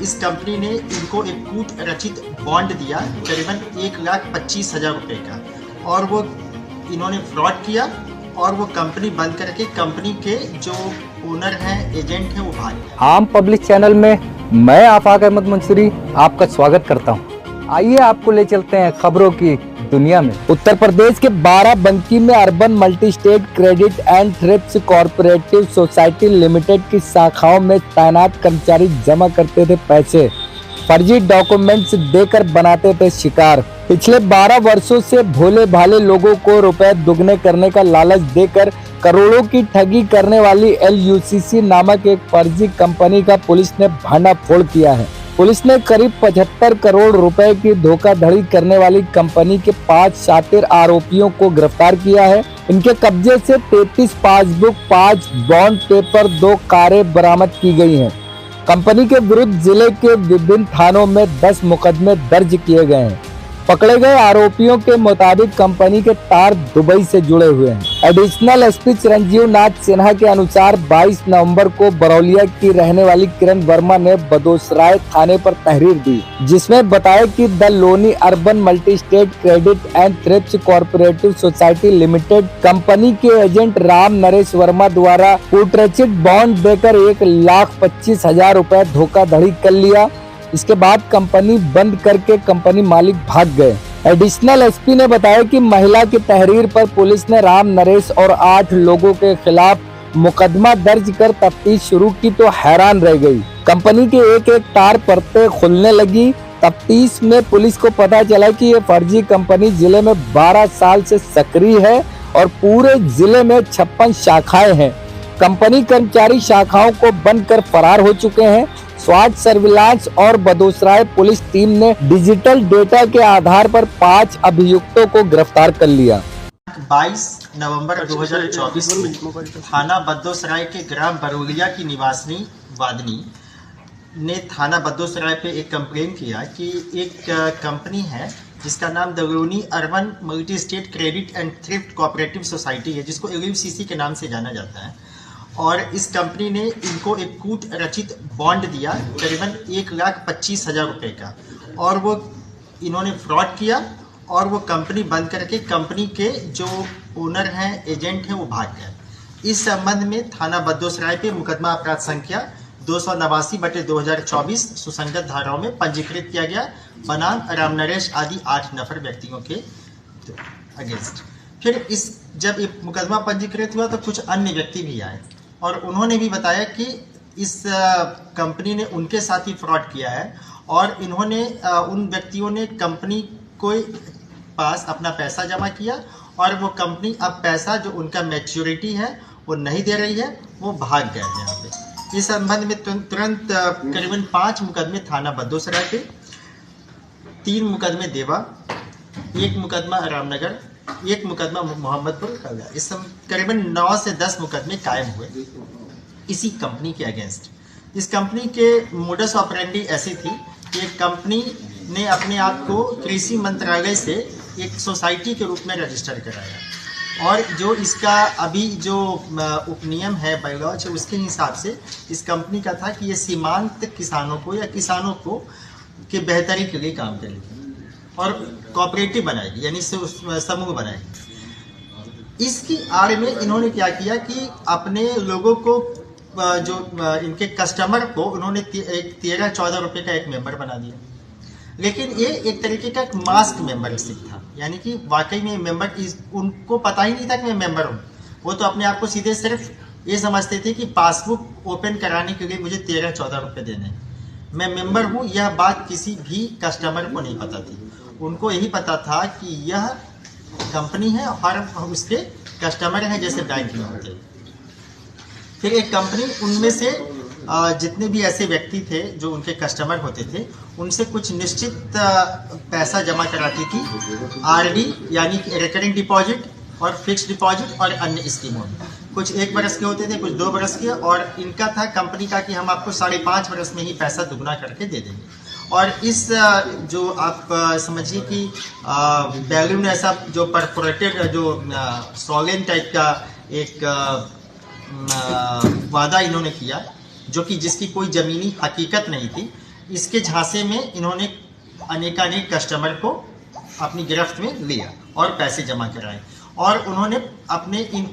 इस कंपनी ने इनको एक कूट रचित बॉन्ड दिया करीबन 1,25,000 रुपये का, और वो इन्होंने फ्रॉड किया और वो कंपनी बंद करके कंपनी के जो ओनर हैं, एजेंट हैं, वो भाग गए। आम पब्लिक चैनल में मैं आफाक अहमद मंसूरी आपका स्वागत करता हूं। आइए आपको ले चलते हैं खबरों की दुनिया में। उत्तर प्रदेश के बाराबंकी में urban multi state credit and thrift cooperative society limited की शाखाओं में तैनात कर्मचारी जमा करते थे पैसे, फर्जी डॉक्यूमेंट्स देकर बनाते थे शिकार। पिछले 12 वर्षों से भोले भाले लोगों को रुपए दुगने करने का लालच देकर करोड़ों की ठगी करने वाली LUCC नामक एक फर्जी कंपनी का पुलिस ने भंडाफोड़ किया है। पुलिस ने करीब 75 करोड़ रुपए की धोखाधड़ी करने वाली कंपनी के 5 शातिर आरोपियों को गिरफ्तार किया है। इनके कब्जे से 33 पासबुक, 5 बॉन्ड पेपर, 2 कारें बरामद की गई हैं। कंपनी के विरुद्ध जिले के विभिन्न थानों में 10 मुकदमे दर्ज किए गए हैं। पकड़े गए आरोपियों के मुताबिक कंपनी के तार दुबई से जुड़े हुए हैं। एडिशनल एसपी चिरंजीव नाथ सिन्हा के अनुसार 22 नवंबर को बरौलिया की रहने वाली किरण वर्मा ने बदोसराय थाने पर तहरीर दी, जिसमें बताया कि the Loni urban multi state credit and thrift cooperative society limited company के एजेंट राम नरेश वर्मा द्वारा कूटरचित बॉन्ड देकर 1,25,000 रुपए धोखाधड़ी कर लिया। इसके बाद कंपनी बंद करके कंपनी मालिक भाग गए। एडिशनल एसपी ने बताया कि महिला की तहरीर पर पुलिस ने राम नरेश और 8 लोगों के खिलाफ मुकदमा दर्ज कर तफ्तीश शुरू की तो हैरान रह गई। कंपनी के एक एक तार परतें खुलने लगी। तफ्तीश में पुलिस को पता चला कि ये फर्जी कंपनी जिले में 12 साल से सक्रिय है और पूरे जिले में 56 शाखाएं हैं। कंपनी कर्मचारी शाखाओं को बंद कर फरार हो चुके हैं। स्वाट सर्विलांस और बदोसराय पुलिस टीम ने डिजिटल डेटा के आधार पर 5 अभियुक्तों को गिरफ्तार कर लिया। 22 नवंबर 2024 में थाना बदोसराय के ग्राम बरौलिया की निवासिनी वादनी ने थाना बदोसराय पे एक कंप्लेन किया कि एक कंपनी है जिसका नाम the Loni urban multi state credit and thrift cooperative society है, जिसको LUCC के नाम से जाना जाता है, और इस कंपनी ने इनको एक कूट रचित बॉन्ड दिया करीबन 1,25,000 रुपये का, और वो इन्होंने फ्रॉड किया और वो कंपनी बंद करके कंपनी के जो ओनर हैं, एजेंट हैं, वो भाग गए। इस संबंध में थाना बदोसराय पे मुकदमा अपराध संख्या 289/2024 सुसंगत धाराओं में पंजीकृत किया गया बनाम राम नरेश आदि 8 नफर व्यक्तियों के अगेंस्ट। फिर इस जब ये मुकदमा पंजीकृत हुआ तो कुछ अन्य व्यक्ति भी आए और उन्होंने भी बताया कि इस कंपनी ने उनके साथ ही फ्रॉड किया है, और इन्होंने उन व्यक्तियों ने कंपनी को पास अपना पैसा जमा किया और वो कंपनी अब पैसा जो उनका मैच्योरिटी है वो नहीं दे रही है, वो भाग गए हैं यहाँ पे। इस संबंध में तुरंत करीबन 5 मुकदमे थाना बदोसराय पे, 3 मुकदमे देवा, 1 मुकदमा रामनगर, 1 मुकदमा मोहम्मदपुर का गया। इस करीबन 9 से 10 मुकदमे कायम हुए इसी कंपनी के अगेंस्ट। इस कंपनी के मोडस ऑपरेंडी ऐसी थी कि कंपनी ने अपने आप को कृषि मंत्रालय से एक सोसाइटी के रूप में रजिस्टर कराया, और जो इसका अभी जो उपनियम है बायलॉज है उसके हिसाब से इस कंपनी का था कि ये सीमांत किसानों को या किसानों को के बेहतरी के लिए काम करेगी और कोऑपरेटिव बनाएगी, यानी समूह बनाएगी। इसकी आड़ में इन्होंने क्या किया कि अपने लोगों को जो इनके कस्टमर को उन्होंने 13-14 रुपए का एक मेंबर बना दिया, लेकिन ये एक तरीके का एक मास्क मेंबरशिप था, यानी कि वाकई में मेंबर उनको पता ही नहीं था कि मैं मेंबर हूँ। वो तो अपने आप को सीधे सिर्फ ये समझते थे कि पासबुक ओपन कराने के लिए मुझे 13-14 रुपये देने हैं, मैं मेंबर हूँ। यह बात किसी भी कस्टमर को नहीं पता थी। उनको यही पता था कि यह कंपनी है और उसके कस्टमर हैं, जैसे बैंक में होते हैं। फिर एक कंपनी उनमें से जितने भी ऐसे व्यक्ति थे जो उनके कस्टमर होते थे, उनसे कुछ निश्चित पैसा जमा कराती थी, RD यानी कि रिकरिंग डिपॉजिट और फिक्स डिपॉजिट और अन्य स्कीमों में। कुछ 1 बरस के होते थे, कुछ 2 बरस के, और इनका था कंपनी का कि हम आपको 5.5 बरस में ही पैसा दुगना करके दे देंगे। और इस जो आप समझिए कि बैलून ऐसा जो परफोरेटेड जो सॉलिन टाइप का एक वादा इन्होंने किया, जो कि जिसकी कोई ज़मीनी हकीकत नहीं थी, इसके झांसे में इन्होंने अनेकानेक कस्टमर को अपनी गिरफ्त में लिया और पैसे जमा कराए, और उन्होंने अपने इन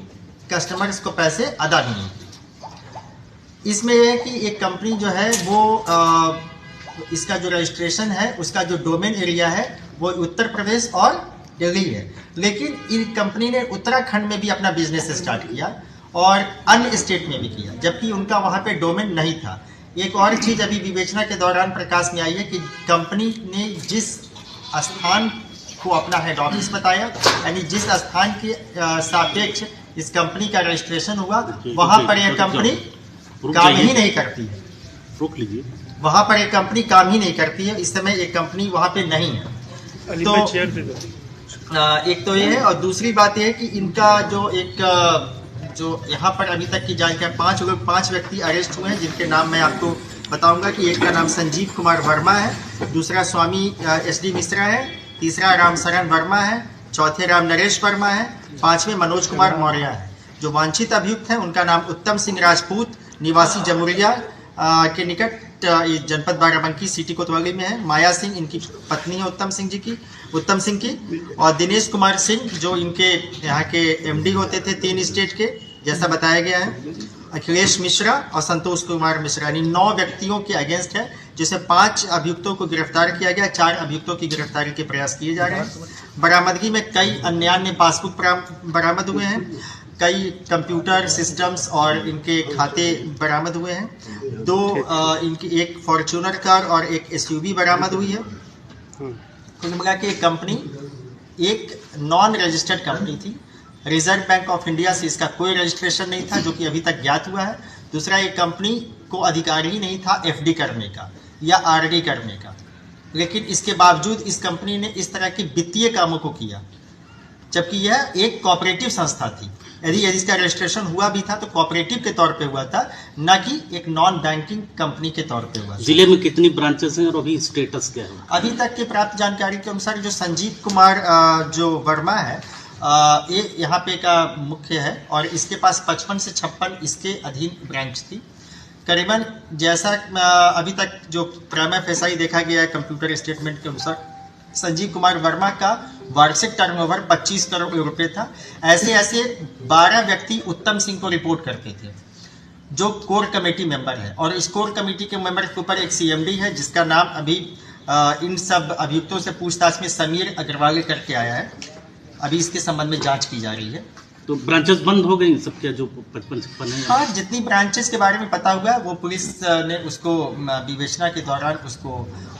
कस्टमर्स को पैसे अदा भी नहीं किए। इसमें यह है कि एक कंपनी जो है वो इसका जो रजिस्ट्रेशन है, उसका जो डोमेन एरिया है वो उत्तर प्रदेश और दिल्ली है, लेकिन इन कंपनी ने उत्तराखंड में भी अपना बिजनेस स्टार्ट किया और अन्य स्टेट में भी किया, जबकि उनका वहाँ पे डोमेन नहीं था। एक और चीज़ अभी विवेचना के दौरान प्रकाश में आई है कि कंपनी ने जिस स्थान को अपना हेड ऑफिस बताया, यानी जिस स्थान के सापेक्ष इस कंपनी का रजिस्ट्रेशन हुआ, वहाँ पर यह कंपनी काम ही नहीं करती है। रोक लीजिए। वहाँ पर एक कंपनी काम ही नहीं करती है। इस समय एक कंपनी वहाँ पे नहीं है। तो एक तो ये है, और दूसरी बात यह है कि इनका जो यहाँ पर अभी तक की जानकारी 5 व्यक्ति अरेस्ट हुए हैं, जिनके नाम मैं आपको बताऊंगा कि एक का नाम संजीव कुमार वर्मा है, दूसरा स्वामी SD मिश्रा है, तीसरा रामशरण वर्मा है, चौथे राम नरेश वर्मा है, 5वें मनोज कुमार मौर्य है। जो वांछित अभियुक्त हैं उनका नाम उत्तम सिंह राजपूत, निवासी जमुरिया के निकट जनपद बाराबंकी सिटी कोतवाली में है। माया सिंह इनकी पत्नी है उत्तम सिंह की, और दिनेश कुमार सिंह जो इनके यहाँ के MD होते थे 3 स्टेट के, जैसा बताया गया है। अखिलेश मिश्रा और संतोष कुमार मिश्रा, यानी 9 व्यक्तियों के अगेंस्ट है, जिसे 5 अभियुक्तों को गिरफ्तार किया गया। 4 अभियुक्तों की गिरफ्तारी के प्रयास किए जा रहे हैं। बरामदगी में कई अन्य पासबुक बरामद हुए हैं, कई कंप्यूटर सिस्टम्स और इनके खाते बरामद हुए हैं। 2 इनकी एक फॉर्च्यूनर कार और एक SUV बरामद हुई है। कुल मिला के कंपनी एक नॉन रजिस्टर्ड कंपनी थी। रिजर्व बैंक ऑफ इंडिया से इसका कोई रजिस्ट्रेशन नहीं था, जो कि अभी तक ज्ञात हुआ है। दूसरा, एक कंपनी को अधिकार ही नहीं था FD करने का या RD करने का, लेकिन इसके बावजूद इस कंपनी ने इस तरह के वित्तीय कामों को किया, जबकि यह एक कोऑपरेटिव संस्था थी। यदि इसका रजिस्ट्रेशन हुआ भी था तो कोऑपरेटिव के तौर पे हुआ था, न कि एक नॉन बैंकिंग कंपनी के तौर पे हुआ। जिले में कितनी ब्रांचेस हैं और अभी स्टेटस क्या है? अभी तक के प्राप्त जानकारी के अनुसार जो संजीव कुमार जो वर्मा है, ये यहाँ पे का मुख्य है, और इसके पास 55 से 56 इसके अधीन ब्रांच थी। करीबन जैसा अभी तक जो प्राइमा फेसाई देखा गया है कंप्यूटर स्टेटमेंट के अनुसार, संजीव कुमार वर्मा का वार्षिक टर्नओवर 25 करोड़ रुपए था। ऐसे 12 व्यक्ति उत्तम सिंह को रिपोर्ट करते थे, जो कोर कमेटी मेंबर है, और इस कोर कमेटी के मेंबर के ऊपर एक CMD है, जिसका नाम अभी इन सब अभियुक्तों से पूछताछ में समीर अग्रवाल करके आया है। अभी इसके संबंध में जांच की जा रही है। तो ब्रांचेस बंद हो गई सब क्या, जो 55 है? हाँ, जितनी ब्रांचेस के बारे में पता हुआ है वो पुलिस ने उसको विवेचना के दौरान उसको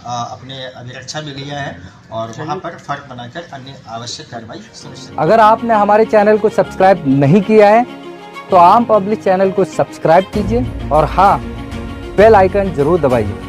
अपने अभिरक्षा में लिया है, और वहाँ पर फर्क बनाकर अन्य आवश्यक कार्रवाई सुनिश्चित। अगर आपने हमारे चैनल को सब्सक्राइब नहीं किया है तो आम पब्लिक चैनल को सब्सक्राइब कीजिए, और हाँ, बेल आइकन जरूर दबाइए।